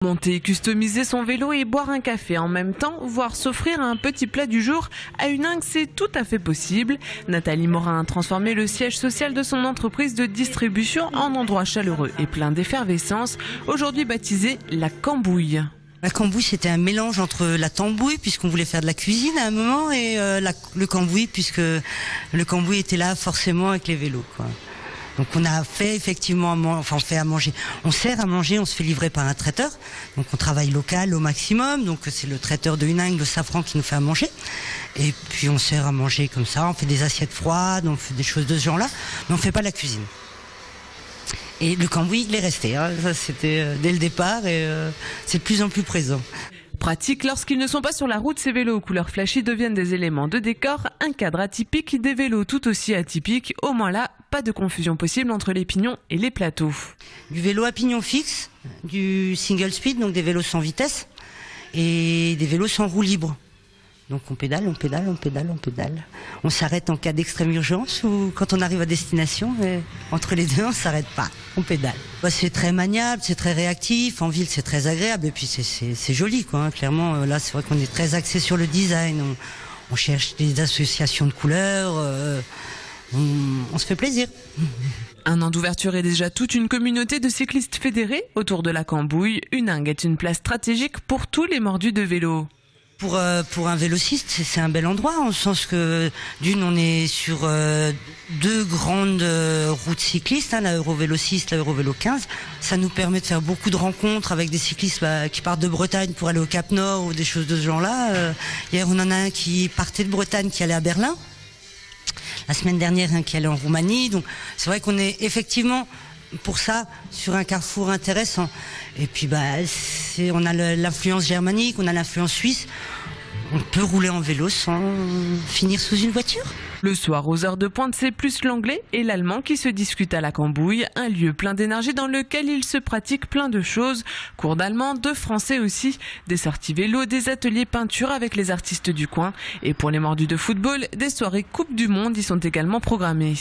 Monter et customiser son vélo et boire un café en même temps, voire s'offrir un petit plat du jour, à Huningue, c'est tout à fait possible. Nathalie Morin a transformé le siège social de son entreprise de distribution en endroit chaleureux et plein d'effervescence, aujourd'hui baptisé La Cambouille. La Cambouille, c'était un mélange entre la tambouille, puisqu'on voulait faire de la cuisine à un moment, et le cambouis, puisque le cambouis était là forcément avec les vélos, quoi. Donc on a fait effectivement, on fait à manger. On sert à manger, on se fait livrer par un traiteur. Donc on travaille local au maximum. Donc c'est le traiteur de Huningue, le Safran, qui nous fait à manger. Et puis on sert à manger comme ça. On fait des assiettes froides, on fait des choses de ce genre-là. Mais on fait pas la cuisine. Et le cambouis, il est resté. Hein. Ça, c'était dès le départ et c'est de plus en plus présent. Pratique lorsqu'ils ne sont pas sur la route, ces vélos aux couleurs flashy deviennent des éléments de décor, un cadre atypique, des vélos tout aussi atypiques. Au moins là, pas de confusion possible entre les pignons et les plateaux. Du vélo à pignon fixe, du single speed, donc des vélos sans vitesse, et des vélos sans roue libre. Donc on pédale, on pédale, on pédale, on pédale. On s'arrête en cas d'extrême urgence ou quand on arrive à destination, mais entre les deux on s'arrête pas, on pédale. C'est très maniable, c'est très réactif, en ville c'est très agréable et puis c'est joli quoi. Hein. Clairement là c'est vrai qu'on est très axé sur le design, on cherche des associations de couleurs, on se fait plaisir. Un an d'ouverture et déjà toute une communauté de cyclistes fédérés autour de la Cambouille. Huningue est une place stratégique pour tous les mordus de vélo. Pour un vélociste, c'est un bel endroit, en sens que d'une, on est sur deux grandes routes cyclistes, hein, la Eurovélo 6, la Eurovélo 15. Ça nous permet de faire beaucoup de rencontres avec des cyclistes qui partent de Bretagne pour aller au Cap Nord ou des choses de ce genre-là. Hier, on en a un qui partait de Bretagne, qui allait à Berlin. La semaine dernière, un qui allait en Roumanie. Donc, c'est vrai qu'on est effectivement pour ça sur un carrefour intéressant. Et puis on a l'influence germanique, on a l'influence suisse. On peut rouler en vélo sans finir sous une voiture. Le soir, aux heures de pointe, c'est plus l'anglais et l'allemand qui se discutent à la Cambouille, un lieu plein d'énergie dans lequel il se pratique plein de choses. Cours d'allemand, de français aussi, des sorties vélo, des ateliers peinture avec les artistes du coin. Et pour les mordus de football, des soirées Coupe du Monde y sont également programmées.